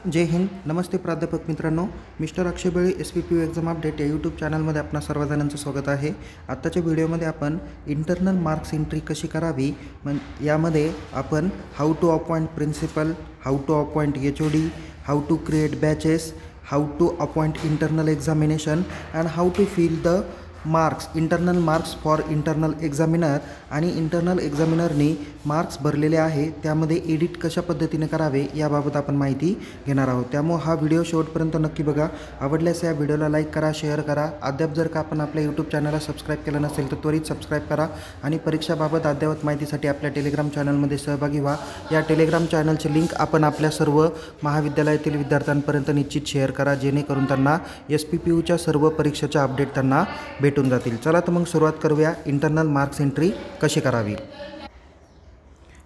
जय हिंद. नमस्ते प्राध्यापक मित्रांनो. मिस्टर अक्षय बळे SPPU exam update या यूट्यूब चॅनलमध्ये आपणा सर्वजणांचं स्वागत आहे. आत्ताच्या व्हिडिओमध्ये आपण इंटरनल मार्क्स एंट्री कशी करावी यामध्ये आपण how to appoint principal, how to appoint HOD, how to create batches, how to appoint internal examination and how to fill the marks internal marks for internal examiner आणि इंटरनल एक्झामिनरनी marks भरलेले आहे त्यामध्ये एडिट कशा पद्धतीने करावे याबाबत आपण माहिती घेणार आहोत. त्यामुळे हा व्हिडिओ शेवटपर्यंत नक्की बघा. आवडल्यास या व्हिडिओला लाईक करा, शेअर करा. अद्याप जर का आपण आपल्या यूट्यूब चॅनलला सबस्क्राईब केलं नसेल तर त्वरित सबस्क्राईब करा आणि परीक्षाबाबत अद्ययावत माहितीसाठी आपल्या टेलिग्राम चॅनलमध्ये सहभागी व्हा. या टेलिग्राम चॅनलचे लिंक आपण आपल्या सर्व महाविद्यालयातील विद्यार्थ्यांपर्यंत निश्चित शेअर करा जेणेकरून त्यांना SPPUच्या सर्व परीक्षेच्या अपडेट त्यांना भेटून जातील. चला तर मग सुरुवात करूया. इंटरनल मार्क्स एंट्री कशी करावी.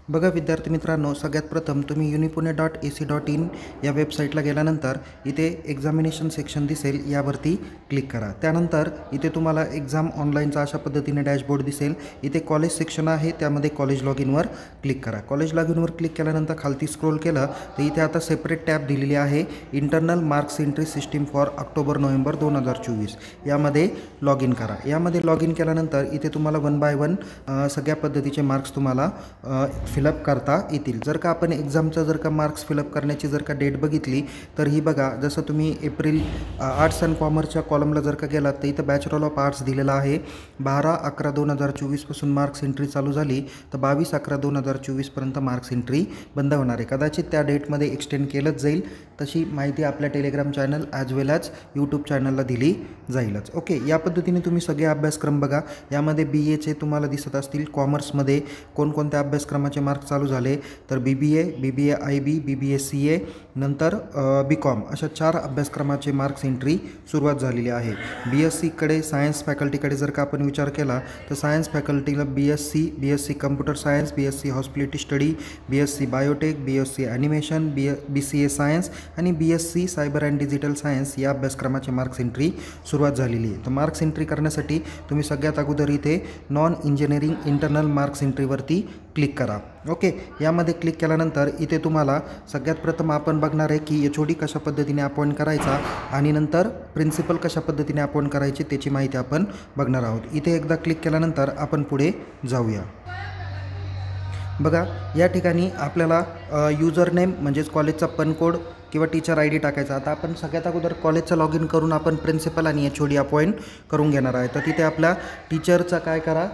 बघा विद्यार्थी मित्रांनो, सगळ्यात प्रथम तुम्ही unipune.ac.in या वेबसाईटला गेल्यानंतर इथे एक्झामिनेशन सेक्शन दिसेल, यावरती क्लिक करा. त्यानंतर इथे तुम्हाला एक्झाम ऑनलाईनचा अशा पद्धतीने डॅशबोर्ड दिसेल. इथे कॉलेज सेक्शन आहे, त्यामध्ये कॉलेज लॉगिनवर क्लिक करा. कॉलेज लॉगिनवर क्लिक केल्यानंतर खालती स्क्रोल केलं तर इथे आता सेपरेट टॅब दिलेली आहे internal marks entry system for October-November 2024. यामध्ये लॉग इन करा. यामध्ये लॉग इन केल्यानंतर इथे तुम्हाला 1 बाय 1 सगळ्या पद्धतीचे मार्क्स तुम्हाला फिलअप करता येतील. जर का आपण एक्झामचं जर का मार्क्स फिलअप करण्याची जर का डेट बघितली तर ही बघा, जसं तुम्ही एप्रिल आर्ट्स अँड कॉमर्सच्या कॉलमला जर का गेलात तर इथं बॅचलर ऑफ आर्ट्स दिलेला आहे. 12/11/2024 पासून मार्क्स एंट्री चालू झाली तर 22/11/2024 पर्यंत मार्क्स एंट्री बंद होणार आहे. कदाचित त्या डेटमध्ये एक्सटेंड केलंच जाईल. तशी माहिती आपल्या टेलिग्राम चॅनल ॲज वेल ॲज यूट्यूब चॅनलला दिली जाईलच. ओके, या पद्धतीने तुम्ही सगळे अभ्यासक्रम बघा. यामध्ये BAचे तुम्हाला दिसत असतील. कॉमर्समध्ये कोणकोणत्या अभ्यासक्रमाचे मार्क्स चालू झाले तर BBA, BBA IB, BBA CA, नंतर BCom अशा 4 अभ्यासक्रमाचे मार्क्स एंट्री सुरुवात झालेली आहे. BSCकडे सायन्स फॅकल्टीकडे जर का आपण विचार केला तर सायन्स फॅकल्टीला BSc computer science, BSc hospitality study, BSc biotech, BSc animation, BCA science आणि BSc cyber and digital science या अभ्यासक्रमाचे मार्क्स एंट्री सुरुवात झालेली आहे. तर मार्क्स एंट्री करण्यासाठी तुम्ही सगळ्यात अगोदर इथे नॉन इंजिनिअरिंग इंटरनल मार्क्स एंट्रीवरती क्लिक करा. ओके, यामध्ये क्लिक केल्यानंतर इथे तुम्हाला सगळ्यात प्रथम आपण बघणार आहे की HOD कशा पद्धतीने अपॉइंट करायचा आणि नंतर प्रिन्सिपल कशा पद्धतीने अपॉइंट करायची त्याची माहिती आपण बघणार आहोत. इथे एकदा क्लिक केल्यानंतर आपण पुढे जाऊया. बघा, या ठिकाणी आपल्याला युजर नेम म्हणजेच कॉलेजचा पन कोड किंवा टीचर ID टाकायचा. आता आपण सगळ्यात अगोदर कॉलेजचा लॉग इन करून आपण प्रिन्सिपल आणि HOD अपॉइंट करून घेणार आहे. तर तिथे आपल्या टीचरचा काय करा,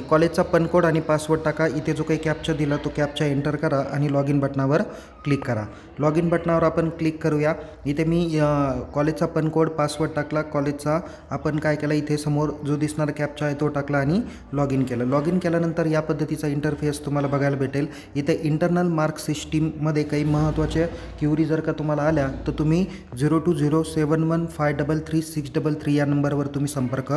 कॉलेजचा पन कोड आणि पासवर्ड टाका. इथे जो काही कॅप्चा दिला तो कॅप्चा एंटर करा आणि लॉग इन बटनावर क्लिक करा. लॉग इन बटनावर आपण क्लिक करूया. इथे मी कॉलेजचा पन कोड, पासवर्ड टाकला. कॉलेजचा आपण काय केलं, इथे समोर जो दिसणारा कॅप्चा आहे तो टाकला आणि लॉग इन केलं. लॉग इन केल्यानंतर या पद्धतीचा इंटरफेस तुम्हाला बघायला भेटेल. इथे इंटरनल मार्क्स सिस्टीममध्ये काही महत्त्वाच्या क्युरी जर का तुम्हाला आल्या तर तुम्ही 020715333633 या नंबरवर तुम्ही संपर्क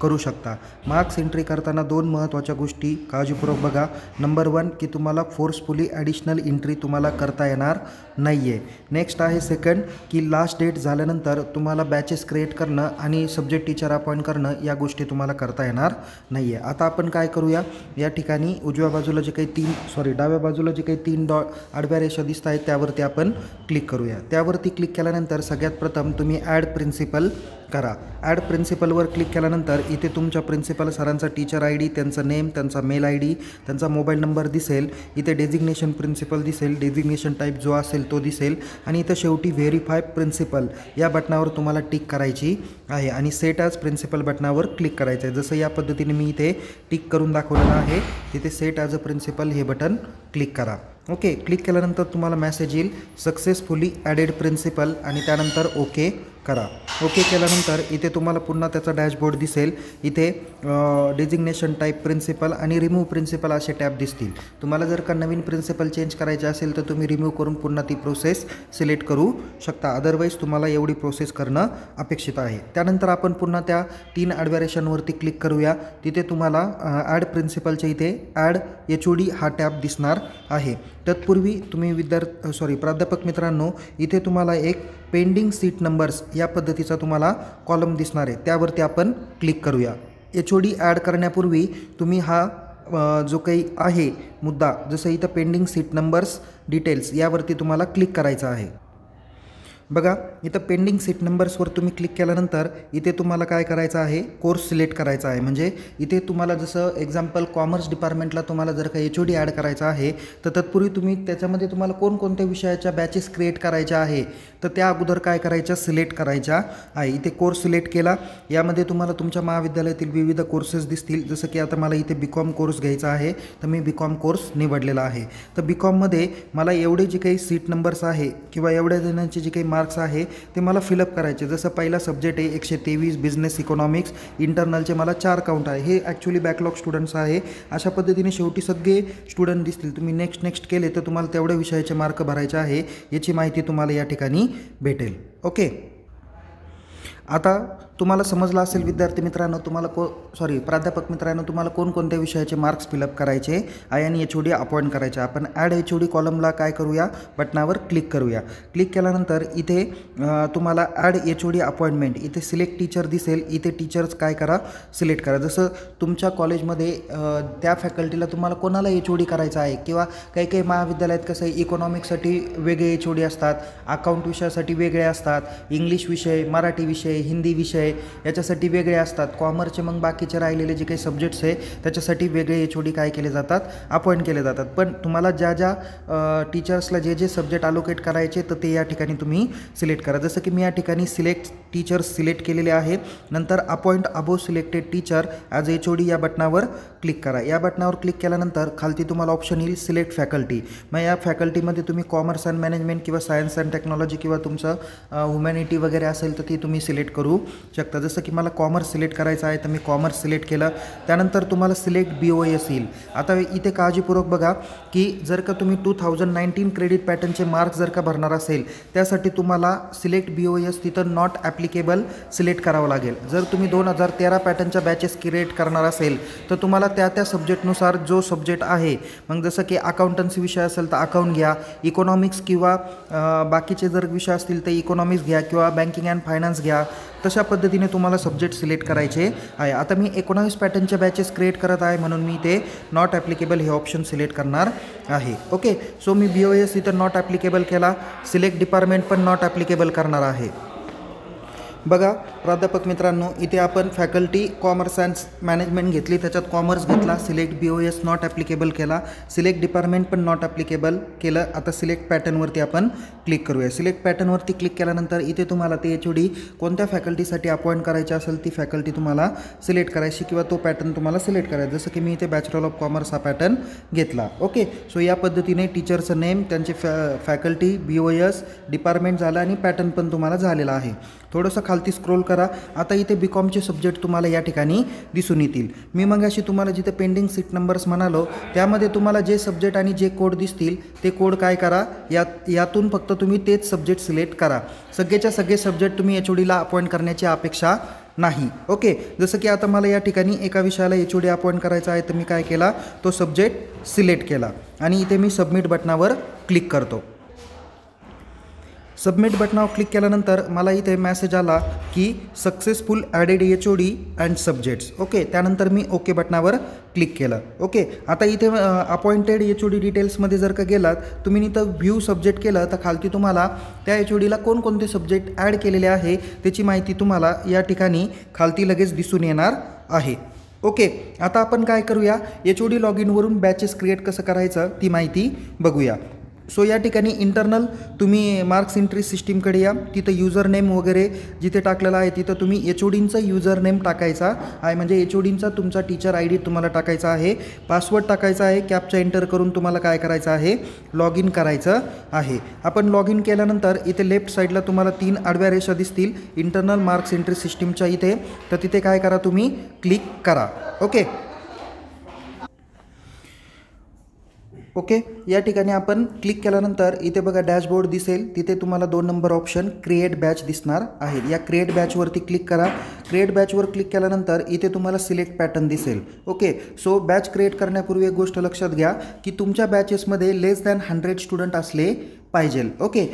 करू शकता. मार्क्स एंट्री करताना 2 महत्त्वाच्या गोष्टी काळजीपूर्वक बघा. नंबर 1 की तुम्हाला फोर्सफुली ॲडिशनल एंट्री तुम्हाला करता येणार नाही आहे. नेक्स्ट आहे सेकंड की लास्ट डेट झाल्यानंतर तुम्हाला बॅचेस क्रिएट करणं आणि सब्जेक्ट टीचर अपॉइंट करणं या गोष्टी तुम्हाला करता येणार नाही आहे. आता आपण काय करूया, या ठिकाणी उजव्या बाजूला जे काही डाव्या बाजूला जे काही 3 आडव्या रेषा दिसत आहेत त्यावरती आपण क्लिक करूया. त्यावरती क्लिक केल्यानंतर सगळ्यात प्रथम तुम्ही ॲड प्रिन्सिपल करा. ॲड प्रिन्सिपलवर क्लिक केल्यानंतर इथे तुमच्या प्रिन्सिपल सरांचा टीचर ID, त्यांचं नेम, त्यांचा मेल ID, त्यांचा मोबाईल नंबर दिसेल. इथे डेजिग्नेशन प्रिन्सिपल दिसेल, डेजिग्नेशन टाईप जो असेल तो दिसेल आणि इथं शेवटी व्हेरीफाय प्रिन्सिपल या बटनावर तुम्हाला टिक करायची आहे आणि सेट ॲज प्रिन्सिपल बटनावर क्लिक करायचं आहे. जसं या पद्धतीने मी इथे टिक करून दाखवलेलं आहे. तिथे सेट ॲज अ प्रिन्सिपल हे बटन क्लिक करा. ओके, क्लिक केल्यानंतर तुम्हाला मेसेज येईल सक्सेसफुली ॲडेड प्रिन्सिपल आणि त्यानंतर ओके करा. ओके केल्यानंतर इथे तुम्हाला पुन्हा त्याचा डॅशबोर्ड दिसेल. इथे डेजिग्नेशन टाईप प्रिन्सिपल आणि रिमूव्ह प्रिन्सिपल असे टॅब दिसतील. तुम्हाला जर का नवीन प्रिन्सिपल चेंज करायचे असेल तर तुम्ही रिमूव्ह करून पुन्हा ती प्रोसेस सिलेक्ट करू शकता. अदरवाईज तुम्हाला एवढी प्रोसेस करणं अपेक्षित आहे. त्यानंतर आपण पुन्हा त्या 3 आडव्या रेषांवरती क्लिक करूया. तिथे तुम्हाला ॲड प्रिन्सिपलच्या इथे ॲड HOD हा टॅब दिसणार आहे. तत्पूर्वी तुम्ही प्राध्यापक मित्रांनो, इथे तुम्हाला एक पेंडिंग सीट नंबर्स या पद्धतीचा तुम्हाला कॉलम दिसणार आहे. त्यावरती आपण क्लिक करूया. HOD ॲड करण्यापूर्वी तुम्ही हा जो काही मुद्दा जसं इथं पेंडिंग सीट नंबर्स डिटेल्स यावरती तुम्हाला क्लिक करायचा आहे. बघा इथं पेंडिंग सीट नंबर्सवर तुम्ही क्लिक केल्यानंतर इथे तुम्हाला काय करायचं आहे, कोर्स सिलेक्ट करायचा आहे. म्हणजे इथे तुम्हाला जसं एक्झाम्पल कॉमर्स डिपार्टमेंटला तुम्हाला जर का HOD ॲड करायचा आहे तर तत्पूर्वी तुम्ही त्याच्यामध्ये तुम्हाला कोणकोणत्या विषयाच्या बॅचेस क्रिएट करायच्या आहे तर त्या अगोदर काय करायच्या, सिलेक्ट करायच्या आहे. इथे कोर्स सिलेक्ट केला. यामध्ये तुम्हाला तुमच्या महाविद्यालयातील विविध कोर्सेस दिसतील. जसं की आता मला इथे BCom कोर्स घ्यायचा आहे तर मी BCom कोर्स निवडलेला आहे. तर BComमध्ये मला एवढे जे काही सीट नंबर्स आहे किंवा एवढ्या जणांचे जे काही मार्क्स आहे ते मला फिलअप करायचे. जसं पहिला सब्जेक्ट आहे 123 बिझनेस इकॉनॉमिक्स, इंटरनलचे मला 4 काउंट आहे. हे ॲक्च्युली बॅकलॉग स्टुडंट्स आहे. अशा पद्धतीने शेवटी सगळे स्टुडंट दिसतील. तुम्ही नेक्स्ट केले तर तुम्हाला तेवढ्या विषयाचे मार्क भरायचे आहे याची माहिती तुम्हाला या ठिकाणी भेटेल. ओके, आता तुम्हाला समजलं असेल विद्यार्थी मित्रांनो, तुम्हाला प्राध्यापक मित्रांनो, तुम्हाला कोणकोणत्या विषयाचे मार्क्स फिलअप करायचे आहे आणि HOD अपॉइंट करायचे. आपण ॲड HOD कॉलमला काय करूया, बटनावर क्लिक करूया. क्लिक केल्यानंतर इथे तुम्हाला ॲड HOD अपॉइंटमेंट इथे सिलेक्ट टीचर दिसेल. इथे टीचर्स काय करा, सिलेक्ट करा. जसं तुमच्या कॉलेजमध्ये त्या फॅकल्टीला तुम्हाला कोणाला HOD करायचं आहे किंवा काही महाविद्यालयात कसं आहे, इकॉनॉमिक्ससाठी वेगळे HOD असतात, अकाउंट विषयासाठी वेगळे असतात, इंग्लिश विषय, मराठी विषय, हिंदी विषय याच्यासाठी वेगळे असतात. कॉमर्सचे मग बाकीचे राहिलेले जे काही सब्जेक्ट्स आहे त्याच्यासाठी वेगळे HOD काय केले जातात, अपॉइंट केले जातात. पण तुम्हाला ज्या टीचर्सला जे सब्जेक्ट अलोकेट करायचे तर ते या ठिकाणी तुम्ही सिलेक्ट करा. जसं की मी या ठिकाणी सिलेक्ट टीचर्स सिलेक्ट केलेले आहे. नंतर appoint above selected teacher as HOD या बटनावर क्लिक करा. या बटनावर क्लिक केल्यानंतर खालती तुम्हाला ऑप्शन येईल सिलेक्ट फॅकल्टी. मग या फॅकल्टीमध्ये तुम्ही कॉमर्स अँड मॅनेजमेंट किंवा सायन्स अँड टेक्नॉलॉजी किंवा तुमचं ह्युमॅनिटी वगैरे असेल तर ती तुम्ही सिलेक्ट करू शकता. जसं की मला कॉमर्स सिलेक्ट करायचं आहे तर मी कॉमर्स सिलेक्ट केलं. त्यानंतर तुम्हाला सिलेक्ट BOS येईल. आता इथे काळजीपूर्वक बघा की जर का तुम्ही 2019 क्रेडिट पॅटर्नचे मार्क्स जर का भरणार असेल त्यासाठी तुम्हाला सिलेक्ट BOS तिथं नॉट ॲप्लिकेबल सिलेक्ट करावं लागेल. जर तुम्ही 2013 पॅटर्नच्या बॅचेस क्रिएट करणार असेल तर तुम्हाला त्या सब्जेक्टनुसार जो सब्जेक्ट आहे, मग जसं की अकाउंटन्सी विषय असेल तर अकाउंट घ्या, इकॉनॉमिक्स किंवा बाकीचे जर विषय असतील तर इकॉनॉमिक्स घ्या किंवा बँकिंग अँड फायनान्स घ्या. तशा पद्धतीने तुम्हाला सब्जेक्ट सिलेक्ट करायचे आहे. आता मी 19 पॅटर्नच्या बॅचेस क्रिएट करत आहे म्हणून मी ते नॉट ॲप्लिकेबल हे ऑप्शन सिलेक्ट करणार आहे. ओके, सो मी BOS इथं नॉट ॲप्लिकेबल केला. सिलेक्ट डिपार्टमेंट पण नॉट ॲप्लिकेबल करणार आहे. बघा प्राध्यापक मित्रांनो, इथे आपण फॅकल्टी कॉमर्स अँड मॅनेजमेंट घेतली, त्याच्यात कॉमर्स घेतला, सिलेक्ट BOS नॉट ॲप्लिकेबल केला, सिलेक्ट डिपार्टमेंट पण नॉट ॲप्लिकेबल केलं. आता सिलेक्ट पॅटर्नवरती आपण क्लिक करूया. सिलेक्ट पॅटर्नवरती क्लिक केल्यानंतर इथे तुम्हाला ते HOD कोणत्या फॅकल्टीसाठी अपॉइंट करायचे असेल ती फॅकल्टी तुम्हाला सिलेक्ट करायची किंवा तो पॅटर्न तुम्हाला सिलेक्ट करायचा. जसं की मी इथे बॅचलर ऑफ कॉमर्स हा पॅटर्न घेतला. ओके, सो या पद्धतीने टीचरचं नेम, त्यांचे फॅकल्टी, BOS, डिपार्टमेंट झालं आणि पॅटर्न पण तुम्हाला झालेला आहे. थोडंसं खालती स्क्रोल करा. आता इथे BComचे सब्जेक्ट तुम्हाला या ठिकाणी दिसून येतील. मी मग अशी तुम्हाला जिथे पेंडिंग सीट नंबर्स म्हणालो त्यामध्ये तुम्हाला जे सब्जेक्ट आणि जे कोड दिसतील ते कोड काय करा, यातून फक्त तुम्ही तेच सब्जेक्ट सिलेक्ट करा. सगळेच्या सगळे सब्जेक्ट तुम्ही HODला अपॉइंट करण्याची अपेक्षा नाही. ओके, जसं की आता मला या ठिकाणी एका विषयाला HOD अपॉइंट करायचा आहे तर मी काय केला, तो सब्जेक्ट सिलेक्ट केला आणि इथे मी सबमिट बटनावर क्लिक करतो. सबमिट बटनावर क्लिक केल्यानंतर मला इथे मेसेज आला की successful added HOD and subjects. Okay, त्यानंतर मी ओके बटनावर क्लिक केलं. ओके, आता इथे अपॉइंटेड HOD डिटेल्समध्ये जर का गेलात तुम्ही इथं व्ह्यू सब्जेक्ट केलं तर खालती तुम्हाला त्या HODला कोणकोणते सब्जेक्ट ॲड केलेले आहे त्याची माहिती तुम्हाला या ठिकाणी खालती लगेच दिसून येणार आहे. ओके, आता आपण काय करूया, HOD लॉगिनवरून बॅचेस क्रिएट कसं करायचं ती माहिती बघूया. सो या ठिकाणी इंटरनल तुम्ही मार्क्स एंट्री सिस्टीमकडे या. तिथं युजर नेम वगैरे जिथे टाकलेला आहे तिथं तुम्ही HODचा युजर नेम टाकायचा आहे. म्हणजे HODचा तुमचा टीचर ID तुम्हाला टाकायचा आहे, पासवर्ड टाकायचा आहे, कॅप्चा एंटर करून तुम्हाला काय करायचं आहे, लॉग इन करायचं आहे. आपण लॉग इन केल्यानंतर इथे लेफ्ट साईडला तुम्हाला 3 आडव्या रेषा दिसतील इंटरनल मार्क्स एंट्री सिस्टीमच्या इथे. तर तिथे काय करा, तुम्ही क्लिक करा. ओके, या ठिकाणी आपण क्लिक केल्यानंतर इथे बघा डॅशबोर्ड दिसेल. तिथे तुम्हाला 2 नंबर ऑप्शन क्रिएट बॅच दिसणार आहे. या क्रिएट बॅचवरती क्लिक करा. क्रिएट बॅचवर क्लिक केल्यानंतर इथे तुम्हाला सिलेक्ट पॅटर्न दिसेल. ओके, सो बॅच क्रिएट करण्यापूर्वी एक गोष्ट लक्षात घ्या की तुमच्या बॅचेसमध्ये लेस दॅन 100 स्टुडंट असले पाहिजे. ओके,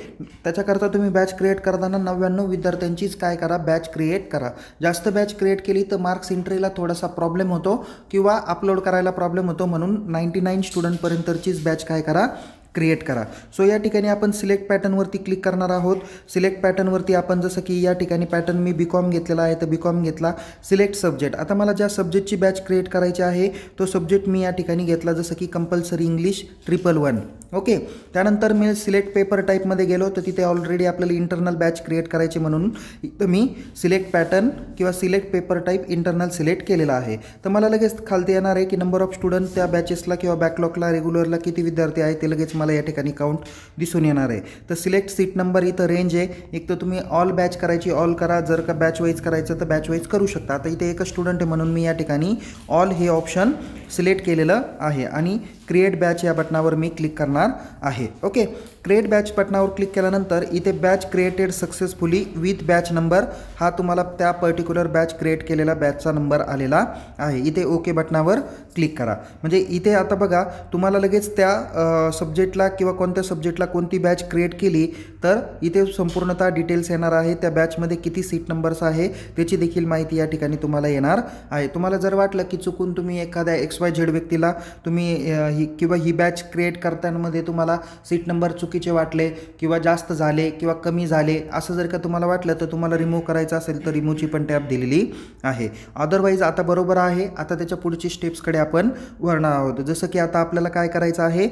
त्याच्याकरता तुम्ही बॅच क्रिएट करताना 99 विद्यार्थ्यांचीच काय करा, बॅच क्रिएट करा. जास्त बॅच क्रिएट केली तर मार्क्स एंट्रीला थोडासा प्रॉब्लेम होतो किंवा अपलोड करायला प्रॉब्लेम होतो. म्हणून 99 स्टुडंटपर्यंतचीच बॅच काय करा, क्रिएट करा। सो या ठिकाणी आपण सिलेक्ट पॅटर्नवरती क्लिक करणार आहोत। सिलेक्ट पॅटर्नवरती आपण जसं की या ठिकाणी पॅटर्न मी BCom घेतलेला आहे, तर BCom घेतला। सिलेक्ट सब्जेक्ट, आता मला ज्या सब्जेक्टची बॅच क्रिएट करायची आहे तो सब्जेक्ट मी या ठिकाणी घेतला, जसं की कंपल्सरी इंग्लिश 111। ओके, त्यानंतर मी सिलेक्ट पेपर टाईपमध्ये गेलो तर तिथे ऑलरेडी आपल्याला इंटरनल बॅच क्रिएट करायची, म्हणून इथं मी सिलेक्ट पॅटर्न किंवा select paper type internal select केलेला आहे। तर मला लगेच खालती येणार आहे की नंबर ऑफ स्टुडंट त्या बॅचेसला किंवा बॅकलॉगला रेग्युलरला किती विद्यार्थी आहे ते लगेच मला या ठिकाणी काउंट दिसून येणार आहे। तर सिलेक्ट सीट नंबर, इथं रेंज आहे, एक तर तुम्ही ऑल बॅच करायची ऑल करा, जर का बॅच वाईज करायचं तर बॅच वाईज करू शकता। आता इथे एकच स्टुडंट आहे म्हणून मी या ठिकाणी ऑल हे ऑप्शन सिलेक्ट केलेलं आहे आणि क्रिएट बॅच या बटनावर मी क्लिक करणार आहे। ओके, क्रिएट बॅच बटनावर क्लिक केल्यानंतर इथे batch created successfully with batch number हा तुम्हाला त्या पर्टिक्युलर बॅच क्रिएट केलेला बॅचचा नंबर आलेला आहे। इथे ओके बटनावर क्लिक करा। म्हणजे इथे आता बघा तुम्हाला लगेच त्या सब्जेक्टला किंवा कोणत्या सब्जेक्टला कोणती बॅच क्रिएट केली तर इथे संपूर्णतः डिटेल्स येणार आहे। त्या बॅचमध्ये किती सीट नंबर्स आहे त्याची देखील माहिती या ठिकाणी तुम्हाला येणार आहे। तुम्हाला जर वाटलं की चुकून तुम्ही एखाद्या XYZ व्यक्तीला तुम्ही किंवा ही बॅच क्रिएट करतानामध्ये तुम्हाला सीट नंबर चुकीचे वाटले किंवा जास्त झाले किंवा कमी झाले असं जर का तुम्हाला वाटलं तर तुम्हाला रिमूव्ह करायचं असेल तर रिमूव्हची पण टॅब दिलेली आहे। अदरवाईज आता बरोबर आहे। आता त्याच्या पुढची स्टेप्सकडे आपण वळणार आहोत। जसं की आता आपल्याला काय करायचं आहे,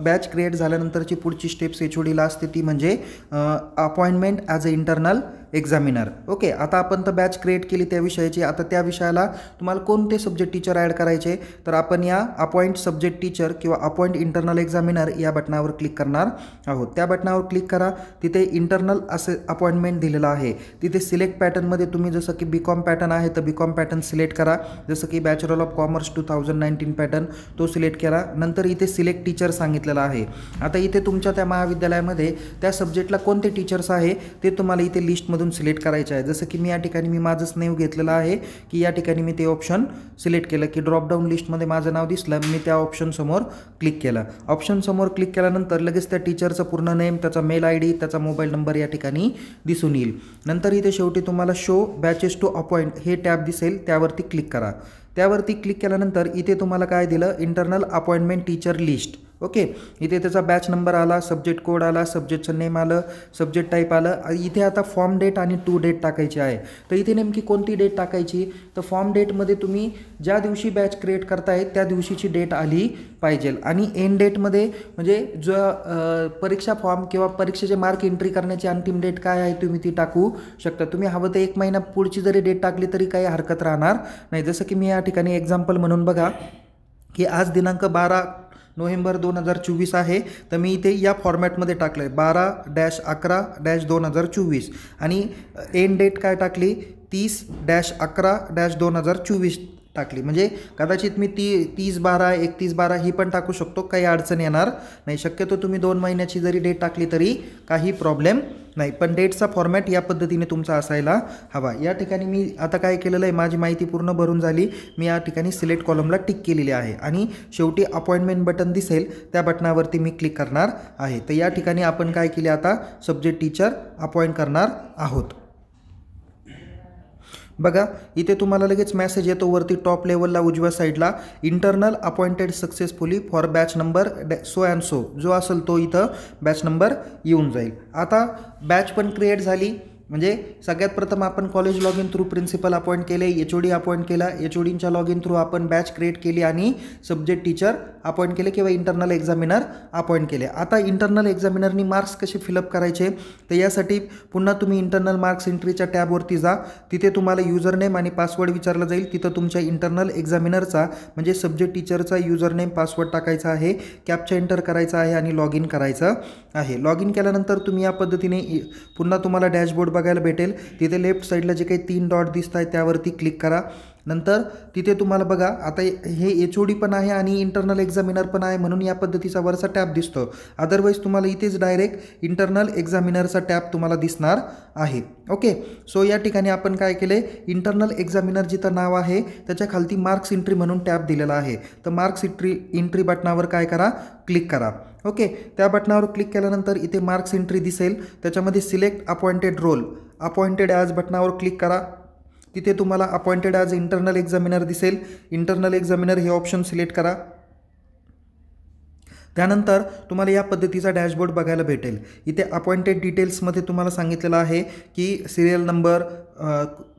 बॅच क्रिएट झाल्यानंतरची पुढची स्टेप्स HODला असते ती म्हणजे appointment as a internal examiner. Okay, आता आपण तर बॅच क्रिएट केली त्या विषयाची, आता त्या विषयाला तुम्हाला कोणते सब्जेक्ट टीचर ॲड करायचे तर आपण या अपॉइंट सब्जेक्ट टीचर किंवा अपॉइंट इंटरनल एक्झामिनर या बटनावर क्लिक करणार आहोत। त्या बटनावर क्लिक करा, तिथे इंटरनल असे अपॉइंटमेंट दिलेलं आहे। तिथे सिलेक्ट पॅटर्नमध्ये तुम्ही जसं की BCom पॅटर्न आहे तर BCom पॅटर्न सिलेक्ट करा, जसं की बॅचलर ऑफ कॉमर्स 2019 पॅटर्न तो सिलेक्ट केला। नंतर इथे सिलेक्ट टीचर सांगितलेलं आहे। आता इथे तुमच्या त्या महाविद्यालयामध्ये त्या सब्जेक्टला कोणते टीचर्स आहे ते तुम्हाला इथे लिस्टमधून सिलेक्ट करायचे आहे। जसं की मी या ठिकाणी मी माझंच नाव घेतलेलं आहे की या ठिकाणी मी ते ऑप्शन सिलेक्ट केलं की ड्रॉप डाऊन लिस्टमध्ये माझं नाव दिसलं, मी त्या ऑप्शन समोर क्लिक केलं। ऑप्शन समोर क्लिक केल्यानंतर लगेच त्या टीचरचं पूर्ण नेम, त्याचा मेल ID, त्याचा मोबाईल नंबर या ठिकाणी दिसून येईल। नंतर इथे शेवटी तुम्हाला शो बॅचेस टू अपॉइंट हे टॅब दिसेल, त्यावरती क्लिक करा। त्यावरती क्लिक केल्यानंतर इथे तुम्हाला काय दिलं, internal appointment teacher list. Okay, इथे त्याचा बॅच नंबर आला, सब्जेक्ट कोड आला, सब्जेक्टचं नेम आलं, सब्जेक्ट टाईप आलं। इथे आता फॉर्म डेट आणि टू डेट टाकायची आहे। तर इथे नेमकी कोणती डेट टाकायची तर फॉर्म डेटमध्ये तुम्ही ज्या दिवशी बॅच क्रिएट करताय त्या दिवशीची डेट आली पाहिजे आणि एंड डेटमध्ये म्हणजे जो परीक्षा फॉर्म किंवा परीक्षेचे मार्क एंट्री करण्याची अंतिम डेट काय आहे तुम्ही ती टाकू शकता। तुम्ही हवं तर 1 महिना पुढची जरी डेट टाकली तरी काही हरकत राहणार नाही। जसं की मी या ठिकाणी एक्झाम्पल म्हणून बघा की आज दिनांक 12 नोव्हेंबर 2024 आहे, तर मी इथे या फॉर्मॅटमध्ये टाकलं आहे 12-11-2024 आणि एंड डेट काय टाकली 30-11-2024 टाकली। म्हणजे कदाचित मी 30-12-31-12 ही पण टाकू शकतो, काही अडचण येणार नाही। शक्यतो तुम्ही 2 महिन्याची जरी डेट टाकली तरी काही प्रॉब्लेम नाही, पण डेटचा फॉर्मॅट या पद्धतीने तुमचा असायला हवा। या ठिकाणी मी आता काय केलेलं आहे, माझी माहिती पूर्ण भरून झाली, मी या ठिकाणी सिलेक्ट कॉलमला टिक केलेली आहे आणि शेवटी अपॉइंटमेंट बटन दिसेल त्या बटनावरती मी क्लिक करणार आहे। तर या ठिकाणी आपण काय केले, आता सब्जेक्ट टीचर अपॉइंट करणार आहोत। बघा इथे तुम्हाला लगेच मेसेज येतो वरती टॉप लेवलला उजव्या साईडला, internal appointed successfully for batch number so and so, जो असेल तो इथं बॅच नंबर येऊन जाईल। आता बॅच पण क्रिएट झाली, म्हणजे सगळ्यात प्रथम आपण college log in through principal appoint केले, HOD अपॉइंट केला, HODच्या लॉग इन थ्रू आपण बॅच क्रिएट केली आणि सब्जेक्ट टीचर अपॉइंट केले किंवा इंटरनल एक्झामिनर अपॉइंट केले। आता इंटरनल एक्झामिनरनी मार्क्स कसे फिलअप करायचे तर यासाठी पुन्हा तुम्ही इंटरनल मार्क्स एंट्रीच्या टॅबवरती जा, तिथे तुम्हाला युजर नेम आणि पासवर्ड विचारला जाईल, तिथं तुमच्या इंटरनल एक्झामिनरचा म्हणजे सब्जेक्ट टीचरचा युजर नेम पासवर्ड टाकायचा आहे, कॅप्चा एंटर करायचा आहे आणि लॉग इन करायचं आहे। लॉग इन केल्यानंतर तुम्ही या पद्धतीने पुन्हा तुम्हाला डॅशबोर्ड बघायला भेटेल, तिथे लेफ्ट साईडला जे काही 3 डॉट दिसत आहेत त्यावरती क्लिक करा। नंतर तिथे तुम्हाला बघा आता हे HOD पण आहे आणि इंटरनल एक्झामिनर पण आहे म्हणून या पद्धतीचा वरचा टॅब दिसतो। अदरवाईज तुम्हाला इथेच डायरेक्ट इंटरनल एक्झामिनरचा टॅब तुम्हाला दिसणार आहे। ओके, सो या ठिकाणी आपण काय केले, इंटरनल एक्झामिनर जिथं नाव आहे त्याच्या खालती मार्क्स एंट्री म्हणून टॅब दिलेला आहे, तर मार्क्स एंट्री बटनावर काय करा, क्लिक करा। ओके, त्या बटनावर क्लिक केल्यानंतर इथे मार्क्स एंट्री दिसेल, त्याच्यामध्ये select appointed role appointed as बटनावर क्लिक करा। तिथे तुम्हाला अपॉइंटेड ॲज इंटरनल एक्झामिनर दिसेल, इंटरनल एक्झामिनर हे ऑप्शन सिलेक्ट करा। त्यानंतर तुम्हाला या पद्धतीचा डॅशबोर्ड बघायला भेटेल। इथे अपॉइंटेड डिटेल्समध्ये तुम्हाला सांगितलेलं आहे की सिरियल नंबर,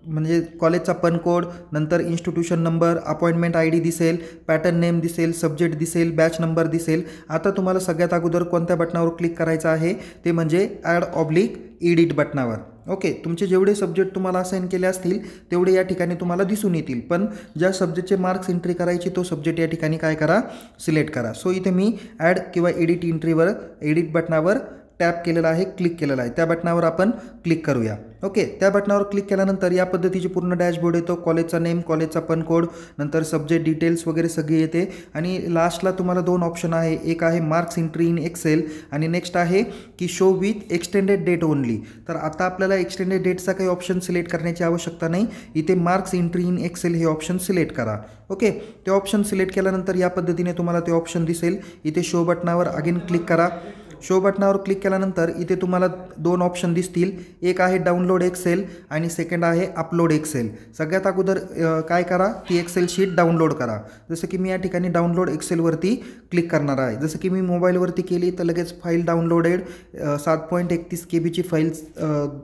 म्हणजे कॉलेजचा पन कोड, नंतर इन्स्टिट्यूशन नंबर, अपॉइंटमेंट ID दिसेल, पॅटर्न नेम दिसेल, सब्जेक्ट दिसेल, बॅच नंबर दिसेल। आता तुम्हाला सगळ्यात अगोदर कोणत्या बटनावर क्लिक करायचं आहे ते म्हणजे ॲड/एडिट बटनावर। ओके, तुमचे जेवढे सब्जेक्ट तुम्हाला असाइन केले असतील तेवढे या ठिकाणी तुम्हाला दिसून येतील, पण ज्या सब्जेक्टचे मार्क्स एंट्री करायची तो सब्जेक्ट या ठिकाणी काय करा, सिलेक्ट करा। सो इथे मी ॲड किंवा एडिट बटनावर टॅप केलेला आहे, क्लिक केलेला आहे। त्या बटनावर आपण क्लिक करूया। ओके, त्या बटनावर क्लिक केल्यानंतर या पद्धतीची पूर्ण डॅशबोर्ड येतो। कॉलेजचा नेम, कॉलेजचा पन कोड, नंतर सब्जेक्ट डिटेल्स वगैरे सगळी येते आणि लास्टला तुम्हाला 2 ऑप्शन आहे, एक आहे मार्क्स एंट्री इन एक्सेल आणि नेक्स्ट आहे की show with extended date only. तर आता आपल्याला एक्सटेंडेड डेटचा काही ऑप्शन सिलेक्ट करण्याची आवश्यकता नाही, इथे मार्क्स एंट्री इन एक्सेल हे ऑप्शन सिलेक्ट करा। ओके, ते ऑप्शन सिलेक्ट केल्यानंतर या पद्धतीने तुम्हाला ते ऑप्शन दिसेल। इथे शो बटनावर अगेन क्लिक करा। शो बटनावर क्लिक केल्यानंतर इथे तुम्हाला 2 ऑप्शन दिसतील, एक आहे डाउनलोड एक्सेल आणि सेकंड आहे अपलोड एक्सेल। सगळ्यात अगोदर काय करा, ती एक्सेल शीट डाउनलोड करा। जसं की मी या ठिकाणी डाउनलोड एक्सेलवरती क्लिक करणार आहे। जसं की मी मोबाईलवरती केली तर लगेच फाईल डाउनलोडेड 7.31 KB ची फाईल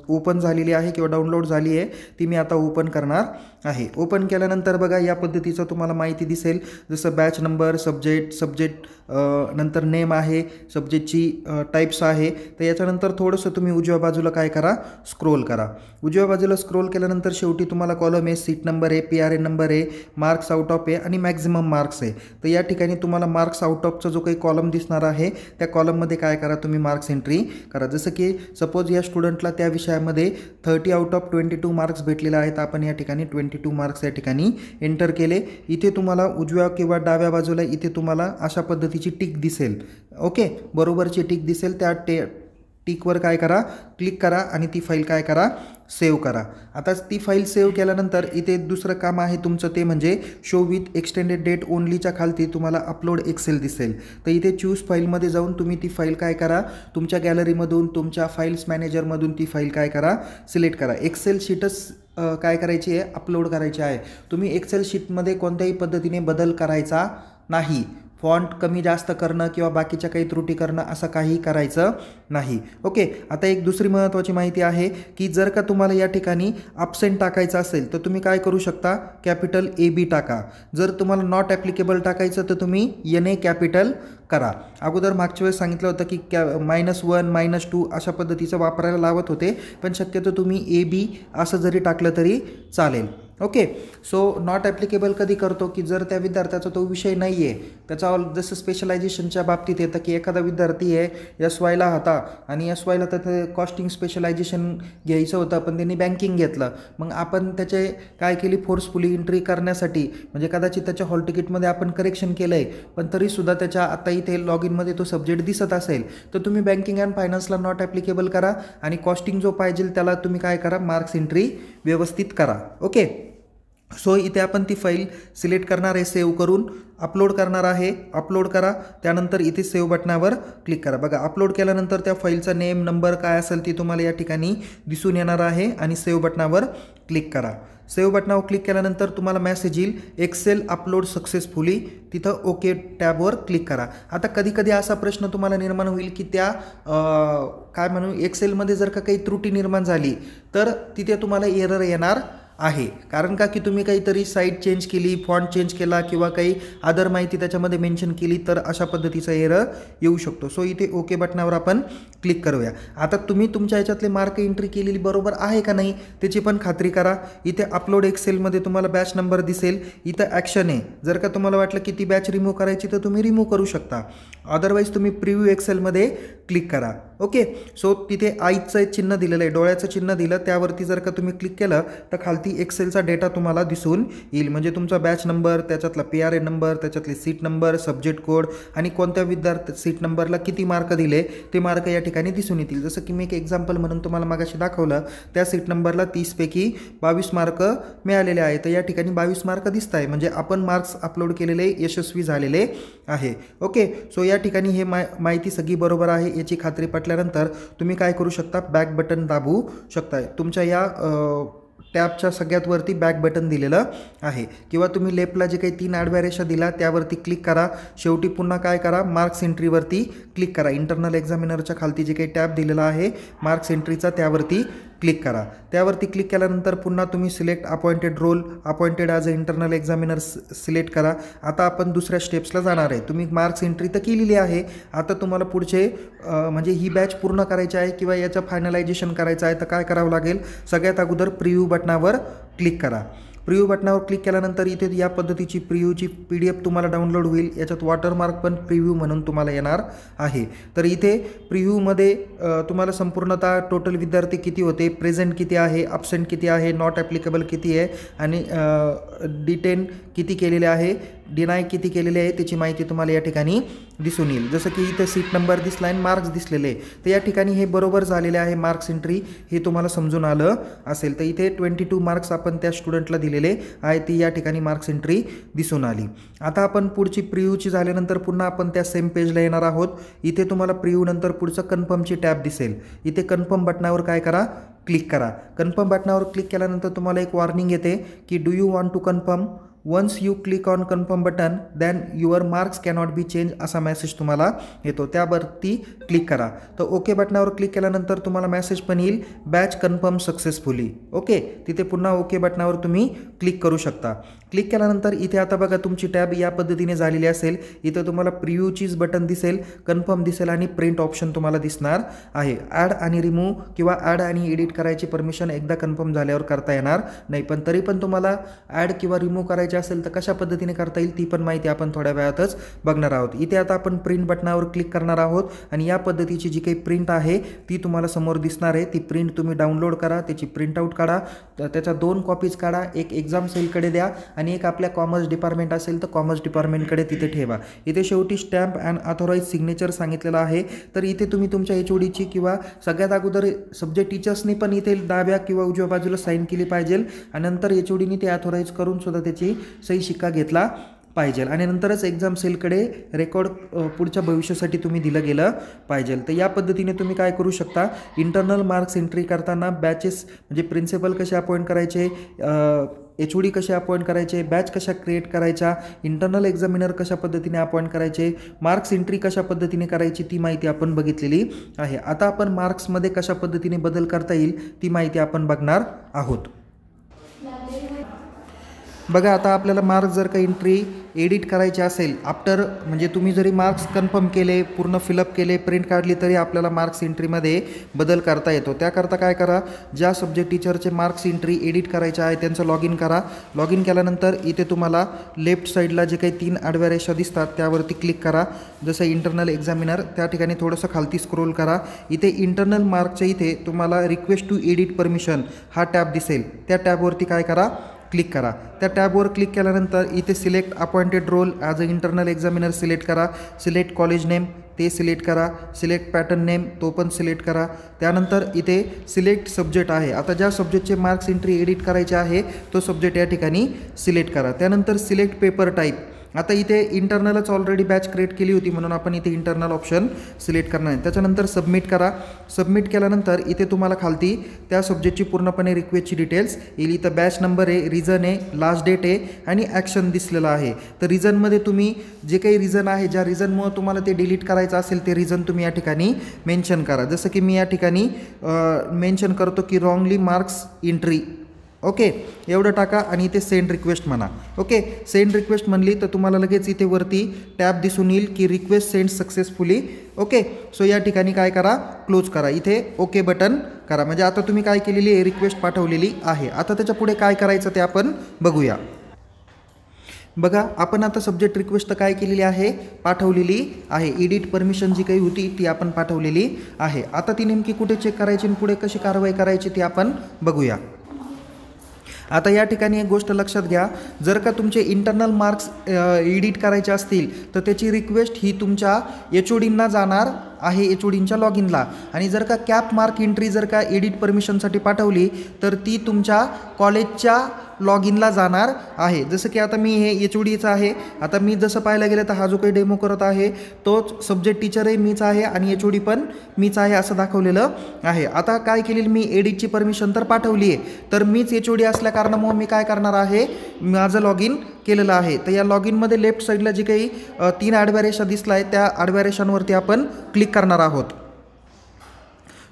ओपन झालेली आहे किंवा डाउनलोड झाली आहे, ती मी आता ओपन करणार आहे। ओपन केल्यानंतर बघा या पद्धतीचं तुम्हाला माहिती दिसेल, जसं बॅच नंबर, सब्जेक्ट नंतर नेम आहे, सब्जेक्टची टाइप्स आहे। तर याच्यानंतर थोडंसं तुम्ही उजव्या बाजूला काय करा, स्क्रोल करा। उजव्या बाजूला स्क्रोल केल्यानंतर शेवटी तुम्हाला कॉलम आहे, सीट नंबर आहे, PRN नंबर आहे, मार्क्स आउट ऑफ आहे आणि मॅक्झिमम मार्क्स आहे। तर या ठिकाणी तुम्हाला मार्क्स आउट ऑफचा जो काही कॉलम दिसणार आहे त्या कॉलममध्ये काय करा, तुम्ही मार्क्स एंट्री करा। जसं की सपोज या स्टुडंटला त्या विषयामध्ये 30 आउट ऑफ 22 मार्क्स भेटलेले आहेत, आपण या ठिकाणी 22 मार्क्स या ठिकाणी एंटर केले। इथे तुम्हाला उजव्या किंवा डाव्या बाजूला इथे तुम्हाला अशा पद्धतीची टिक दिसेल। ओके, बरोबरची टिक दिसेल, त्या टिकवर काय करा, क्लिक करा आणि ती फाईल काय करा, सेव्ह करा। आता ती फाईल सेव्ह केल्यानंतर इथे दुसरं काम आहे तुमचं, ते म्हणजे शो विथ एक्सटेंडेड डेट ओनलीच्या खालती तुम्हाला अपलोड एक्सेल दिसेल। तर इथे चूज फाईलमध्ये जाऊन तुम्ही ती फाईल काय करा, तुमच्या गॅलरीमधून, तुमच्या फाईल्स मॅनेजरमधून ती फाईल काय करा, सिलेक्ट करा। एक्सेल शीटच काय करायची आहे, अपलोड करायची आहे। तुम्ही एक्सेल शीटमध्ये कोणत्याही पद्धतीने बदल करायचा नाही, फॉन्ट कमी जास्त करणं किंवा बाकीच्या काही त्रुटी करणं असं काही करायचं नाही। ओके, आता एक दुसरी महत्त्वाची माहिती आहे की जर का तुम्हाला या ठिकाणी ॲब्सेंट टाकायचं असेल तर तुम्ही काय करू शकता, कॅपिटल AB टाका। जर तुम्हाला नॉट ॲप्लिकेबल टाकायचं तर तुम्ही NA कॅपिटल करा। अगोदर मागच्या वेळेस सांगितलं होतं की -1 -2 अशा पद्धतीचं वापरायला लावत होते, पण शक्यतो तुम्ही AB असं जरी टाकलं तरी चालेल। ओके, सो नॉट ॲप्लिकेबल कधी करतो की जर त्या विद्यार्थ्याचा तो विषय नाही आहे, त्याचा जसं स्पेशलायझेशनच्या बाबतीत येतं की एखादा विद्यार्थी आहे SYला होता आणि SYला तर कॉस्टिंग स्पेशलायझेशन घ्यायचं होतं, पण त्यांनी बँकिंग घेतलं। मग आपण त्याचे काय केली, फोर्सफुली एंट्री करण्यासाठी, म्हणजे कदाचित त्याच्या हॉल तिकीटमध्ये आपण करेक्शन केलं आहे, पण तरीसुद्धा त्याच्या आता इथे लॉग इनमध्ये तो सब्जेक्ट दिसत असेल तर तुम्ही बँकिंग अँड फायनान्सला नॉट ॲप्लिकेबल करा आणि कॉस्टिंग जो पाहिजे त्याला तुम्ही काय करा, मार्क्स एंट्री व्यवस्थित करा। ओके, सो इथे आपण ती फाईल सिलेक्ट करणार आहे, सेव्ह करून अपलोड करणार आहे, अपलोड करा। त्यानंतर इथे सेव्ह बटनावर क्लिक करा। बघा अपलोड केल्यानंतर त्या फाईलचा नेम, नंबर काय असेल ती तुम्हाला या ठिकाणी दिसून येणार आहे आणि सेव्ह बटनावर क्लिक करा। सेव्ह बटनावर क्लिक केल्यानंतर तुम्हाला मेसेज येईल, एक्सेल अपलोड सक्सेसफुली, तिथं ओके टॅबवर क्लिक करा। आता कधी कधी असा प्रश्न तुम्हाला निर्माण होईल की त्या काय म्हणू, एक्सेलमध्ये जर का काही त्रुटी निर्माण झाली तर तिथे तुम्हाला एरर येणार आहे, कारण का की तुम्ही काहीतरी साईट चेंज केली, फॉन्ट चेंज केला किंवा काही अदर माहिती त्याच्यामध्ये मेन्शन केली तर अशा पद्धतीचा एरर येऊ शकतो। सो इथे ओके बटनावर आपण क्लिक करूया। आता तुम्ही तुमच्या ह्याच्यातले मार्क एंट्री केलेली बरोबर आहे का नाही त्याची पण खात्री करा। इथे अपलोड एक्सेलमध्ये तुम्हाला बॅच नंबर दिसेल, इथं ॲक्शन आहे, जर का तुम्हाला वाटलं की ती बॅच रिमूव्ह करायची तर तुम्ही रिमूव्ह करू शकता, अदरवाईज तुम्ही प्रिव्ह्यू एक्सेलमध्ये क्लिक करा। ओके, सो तिथे आईचं चिन्ह दिलेलं आहे, डोळ्याचं चिन्ह दिलं, त्यावरती जर का तुम्ही क्लिक केलं तर खालती एक्सेलचा डेटा तुम्हाला दिसून येईल, म्हणजे तुमचा बॅच नंबर, त्याच्यातला PRN नंबर, त्याच्यातले सीट नंबर, सब्जेक्ट कोड आणि कोणत्या विद्यार्थी सीट नंबरला किती मार्क दिले ते मार्क या ठिकाणी दिसून येतील। जसं की मी एक एक्झाम्पल म्हणून तुम्हाला मागाशी दाखवलं, त्या सीट नंबरला 30 पैकी 22 मार्क मिळालेले आहेत, तर या ठिकाणी 22 मार्क दिसत आहे, म्हणजे आपण मार्क्स अपलोड केलेले यशस्वी झालेले आहे। ओके, सो या ठिकाणी हे माहिती सगळी बरोबर आहे याची खात्री पटल्यानंतर तुम्ही काय करू शकता, बॅक बटन दाबू शकता। तुमच्या या टॅबच्या सगळ्यात वरती बॅक बटन दिलेलं आहे, किंवा तुम्ही लेफ्टला जे काही 3 आडव्या रेषा दिला त्यावरती क्लिक करा. शेवटी पुन्हा काय करा, मार्क्स एंट्रीवरती क्लिक करा. इंटरनल एक्झामिनरच्या खालती जे काही टॅब दिलेला आहे मार्क्स एंट्रीचा त्यावरती क्लिक करा. त्यावरती क्लिक केल्यानंतर पुन्हा तुम्ही select appointed role, appointed as a internal examiner select करा. आता आपण दुसऱ्या स्टेप्सला जाणार आहे. तुम्ही मार्क्स एंट्री तर केलेली आहे, आता तुम्हाला पुढचे म्हणजे ही बॅच पूर्ण करायची आहे किंवा याचं फायनलायझेशन करायचं आहे तर काय करावं लागेल, सगळ्यात अगोदर प्रिव्ह्यू बटनावर क्लिक करा. प्रिव्ह्यू बटनावर क्लिक केल्यानंतर इथे या पद्धतीची प्रिव्ह्यूची PDF तुम्हाला डाउनलोड होईल. याच्यात वॉटरमार्क पण प्रिव्ह्यू म्हणून तुम्हाला येणार आहे. तर इथे प्रिव्ह्यूमध्ये तुम्हाला संपूर्णतः टोटल विद्यार्थी किती होते, प्रेझेंट किती आहे, अब्सेंट किती आहे, नॉट ॲप्लिकेबल किती आहे आणि डिटेन किती केलेले आहे, डिनाय किती केलेले आहे त्याची माहिती तुम्हाला या ठिकाणी दिसून येईल. जसं की इथे सीट नंबर दिसला आणि मार्क्स दिसलेले, तर या ठिकाणी हे बरोबर झालेले आहे मार्क्स एंट्री, हे तुम्हाला समजून आलं असेल. तर इथे 22 मार्क्स आपण त्या स्टुडंटला दिलेले आहे, ती या ठिकाणी मार्क्स एंट्री दिसून आली. आता आपण पुढची प्रिव्ह्यूची झाल्यानंतर पुन्हा आपण त्या सेम पेजला येणार आहोत. इथे तुम्हाला प्रिव्ह्यू नंतर पुढचं कन्फर्मची टॅब दिसेल. इथे कन्फर्म बटनावर काय करा, क्लिक करा. कन्फर्म बटनावर क्लिक केल्यानंतर तुम्हाला एक वॉर्निंग येते की do you want to confirm. Once you click on confirm button then your marks cannot be change असा मेसेज तुम्हाला येतो, त्यावरती क्लिक करा. तर ओके बटनावर क्लिक केल्यानंतर तुम्हाला मेसेज पण येईल बॅच कन्फर्म सक्सेसफुली. ओके, तिथे पुन्हा ओके बटनावर तुम्ही क्लिक करू शकता. क्लिक केल्यानंतर इथे आता बघा तुमची टॅब या पद्धतीने झालेली असेल. इथं तुम्हाला प्रिव्ह्यूचीच बटन दिसेल, कन्फर्म दिसेल आणि प्रिंट ऑप्शन तुम्हाला दिसणार आहे. ॲड आणि रिमूव्ह किंवा ॲड आणि एडिट करायची परमिशन एकदा कन्फर्म झाल्यावर करता येणार नाही, पण तरी पण तुम्हाला ॲड किंवा रिमूव्ह करायची असेल तर कशा पद्धतीने करता येईल ती पण माहिती आपण थोड्या वेळातच बघणार आहोत. इथे आता आपण प्रिंट बटनावर क्लिक करणार आहोत आणि या पद्धतीची जी काही प्रिंट आहे ती तुम्हाला समोर दिसणार आहे. ती प्रिंट तुम्ही डाउनलोड करा, त्याची प्रिंटआउट काढा, त्याच्या 2 कॉपीज काढा, एक एक्झाम सेलकडे द्या आणि एक आपल्या कॉमर्स डिपार्टमेंट असेल तर कॉमर्स डिपार्टमेंटकडे तिथे ठेवा. इथे शेवटी स्टॅम्प अँड ऑथोराइज सिग्नेचर सांगितलेलं आहे. तर इथे तुम्ही तुमच्या HODची किंवा सगळ्यात अगोदर सब्जेक्ट टीचर्सनी पण इथे डाव्या किंवा उजव्या बाजूला साईन केली पाहिजे आणि नंतर HODनी ते ऑथोराइज करून सुद्धा त्याची सही शिक्का घेतला पाहिजे आणि नंतरच एक्झाम सेलकडे रेकॉर्ड पुढच्या भविष्यासाठी तुम्ही दिलं गेलं पाहिजे. तर या पद्धतीने तुम्ही काय करू शकता, इंटरनल मार्क्स एंट्री करताना बॅचेस म्हणजे प्रिन्सिपल कसे अपॉइंट करायचे, HOD कसे अपॉइंट करायचे, बॅच कशा क्रिएट करायच्या, इंटरनल एक्झामिनर कशा पद्धतीने अपॉइंट करायचे, मार्क्स एंट्री कशा पद्धतीने करायची ती माहिती आपण बघितलेली आहे. आता आपण मार्क्समध्ये कशा पद्धतीने बदल करता येईल ती माहिती आपण बघणार आहोत. बघा आता आपल्याला मार्क्स जर का एंट्री एडिट करायचे असेल आफ्टर म्हणजे तुम्ही जरी मार्क्स कन्फर्म केले, पूर्ण फिलअप केले, प्रिंट काढली तरी आपल्याला मार्क्स एंट्रीमध्ये बदल करता येतो. त्याकरता काय करा, ज्या सब्जेक्ट टीचरचे मार्क्स एंट्री एडिट करायचे आहे त्यांचं लॉग इन करा. लॉग इन केल्यानंतर इथे तुम्हाला लेफ्ट साईडला जे काही 3 आडव्या रेषा दिसतात त्यावरती क्लिक करा. जसं इंटरनल एक्झामिनर त्या ठिकाणी थोडंसं खालती स्क्रोल करा. इथे इंटरनल मार्कच्या इथे तुम्हाला रिक्वेस्ट टू एडिट परमिशन हा टॅब दिसेल, त्या टॅबवरती काय करा, क्लिक करा. त्या टॅबवर क्लिक केल्यानंतर इथे select appointed role as a internal examiner select करा. सिलेक्ट कॉलेज नेम ते सिलेक्ट करा. सिलेक्ट पॅटर्न नेम तो पण सिलेक्ट करा. त्यानंतर इथे सिलेक्ट सब्जेक्ट आहे, आता ज्या सब्जेक्टचे मार्क्स एंट्री एडिट करायचे आहे तो सब्जेक्ट या ठिकाणी सिलेक्ट करा. त्यानंतर सिलेक्ट पेपर टाईप, आता इथे इंटरनलच ऑलरेडी बॅच क्रिएट केली होती म्हणून आपण इथे इंटरनल ऑप्शन सिलेक्ट करणार आहे. त्याच्यानंतर सबमिट करा. सबमिट केल्यानंतर इथे तुम्हाला खालती त्या सब्जेक्टची पूर्णपणे रिक्वेस्टची डिटेल्स येईल. इथं बॅच नंबर आहे, रिझन आहे, लास्ट डेट आहे आणि ॲक्शन दिसलेलं आहे. तर रिझनमध्ये तुम्ही जे काही रिझन आहे, ज्या रिझनमुळे तुम्हाला ते डिलीट करायचं असेल ते रिझन तुम्ही या ठिकाणी मेन्शन करा. जसं की मी या ठिकाणी मेन्शन करतो की रॉंगली मार्क्स एंट्री. ओके, एवढं टाका आणि इथे सेंड रिक्वेस्ट म्हणा. ओके, सेंड रिक्वेस्ट म्हणली तर तुम्हाला लगेच इथे वरती टॅब दिसून येईल की request send successfully. Okay, so या ठिकाणी काय करा, क्लोज करा. इथे ओके बटन करा. म्हणजे आता तुम्ही काय केलेली आहे, रिक्वेस्ट पाठवलेली आहे. आता त्याच्या पुढे काय करायचं ते आपण बघूया. बघा आपण आता सब्जेक्ट रिक्वेस्ट तर काय केलेली आहे, पाठवलेली आहे. एडिट परमिशन जी काही होती ती आपण पाठवलेली आहे. आता ती नेमकी कुठे चेक करायची आणि पुढे कशी कारवाई करायची ते आपण बघूया. आता या ठिकाणी एक गोष्ट लक्षात घ्या, जर का तुमचे इंटरनल मार्क्स एडिट करायचे असतील तर त्याची रिक्वेस्ट ही तुमच्या HODना जाणार आहे HODींच्या लॉग इनला आणि जर का कॅप मार्क एंट्री जर का एडिट परमिशनसाठी पाठवली तर ती तुमच्या कॉलेजच्या लॉग इनला जाणार आहे। जसं की आता मी हे HODीचं आहे, आता मी जसं पाहायला गेलं तर हा जो काही डेमो करत आहे तोच सब्जेक्ट टीचरही मीच आहे आणि HOD पण मीच आहे असं दाखवलेलं आहे। आता काय केलेलं मी एडिटची परमिशन तर पाठवली आहे, तर मीच HOD असल्या कारणामुळे मी काय करणार आहे, माझं लॉग इन केलेलं आहे। तर या लॉग इनमध्ये लेफ्ट साईडला जी काही 3 आडव्या रेषा दिसल्या आहेत त्या आडव्या रेषांवरती आपण क्लिक करणार आहोत।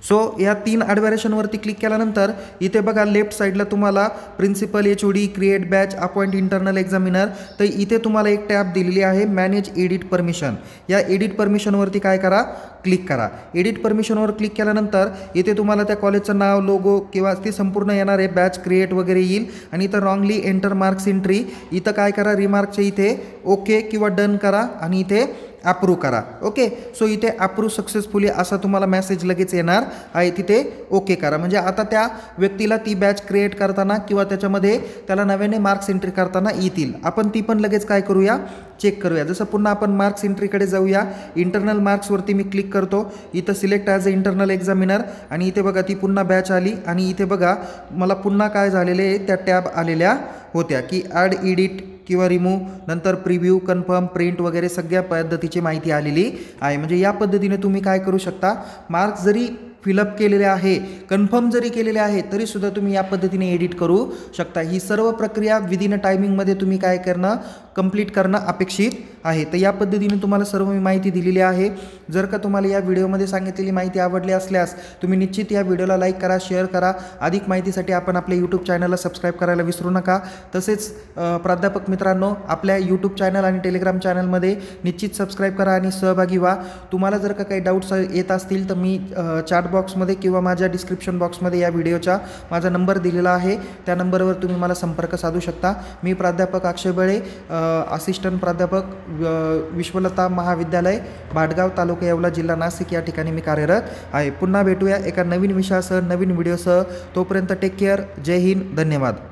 सो या 3 आडव्या रेषांवरती क्लिक केल्यानंतर इथे बघा लेफ्ट साईडला तुम्हाला principal HOD create batch appoint internal examiner, तर इथे तुम्हाला एक टॅब दिलेली आहे मॅनेज एडिट परमिशन। या एडिट परमिशनवरती काय करा, क्लिक करा। एडिट परमिशनवर क्लिक केल्यानंतर इथे तुम्हाला त्या कॉलेजचं नाव, लोगो किंवा ते संपूर्ण येणार आहे, बॅच क्रिएट वगैरे येईल आणि इथं रॉंगली एंटर मार्क्स एंट्री इथं काय करा, रिमार्कचे इथे ओके किंवा डन करा आणि इथे अप्रूव्ह करा। ओके, सो इथे अप्रूव्ह सक्सेसफुली असा तुम्हाला मेसेज लगेच येणार आहे, तिथे ओके करा। म्हणजे आता त्या व्यक्तीला ती बॅच क्रिएट करताना किंवा त्याच्यामध्ये त्याला नव्याने मार्क्स एंट्री करताना येतील। आपण ती पण लगेच काय करूया, चेक करूया। जसं पुन्हा आपण मार्क्स एंट्रीकडे जाऊया, इंटरनल मार्क्सवरती मी क्लिक करतो, इथं select as a internal examiner आणि इथे बघा ती पुन्हा बॅच आली आणि इथे बघा मला पुन्हा काय झालेले आहे, त्या टॅब आलेल्या होत्या की ॲड एडिट किंवा रिमूव्ह, नंतर प्रिव्ह्यू, कन्फर्म, प्रिंट वगैरे सगळ्या पद्धतीची माहिती आलेली आहे। म्हणजे या पद्धतीने तुम्ही काय करू शकता, मार्क्स जरी फिलअप केलेले आहे, कन्फर्म जरी केलेले आहे तरीसुद्धा तुम्ही या पद्धतीने एडिट करू शकता। ही सर्व प्रक्रिया विदिन अ टायमिंगमध्ये तुम्ही काय करणं, कंप्लीट करणं अपेक्षित आहे। तर या पद्धतीने तुम्हाला सर्व मी माहिती दिलेली आहे। जर का तुम्हाला या व्हिडिओमध्ये सांगितलेली माहिती आवडली असल्यास तुम्ही निश्चित या व्हिडिओला लाईक करा, शेअर करा। अधिक माहितीसाठी आपण आपल्या यूट्यूब चॅनलला सबस्क्राईब करायला विसरू नका। तसेच प्राध्यापक मित्रांनो, आपल्या यूट्यूब चॅनल आणि टेलिग्राम चॅनलमध्ये निश्चित सबस्क्राईब करा आणि सहभागी व्हा। तुम्हाला जर का काही डाऊट्स येत असतील तर मी चॅट बॉक्समध्ये किंवा माझ्या डिस्क्रिप्शन बॉक्समध्ये या व्हिडिओचा माझा नंबर दिलेला आहे, त्या नंबरवर तुम्ही मला संपर्क साधू शकता। मी प्राध्यापक अक्षय बळे, असिस्टंट प्राध्यापक, विश्वलता महाविद्यालय, भाटगाव, तालुका येवला, जिल्हा नाशिक या ठिकाणी मी कार्यरत आहे। पुन्हा भेटूया एका नवीन विषयासह, नवीन व्हिडिओसह। तोपर्यंत टेक केअर, जय हिंद, धन्यवाद।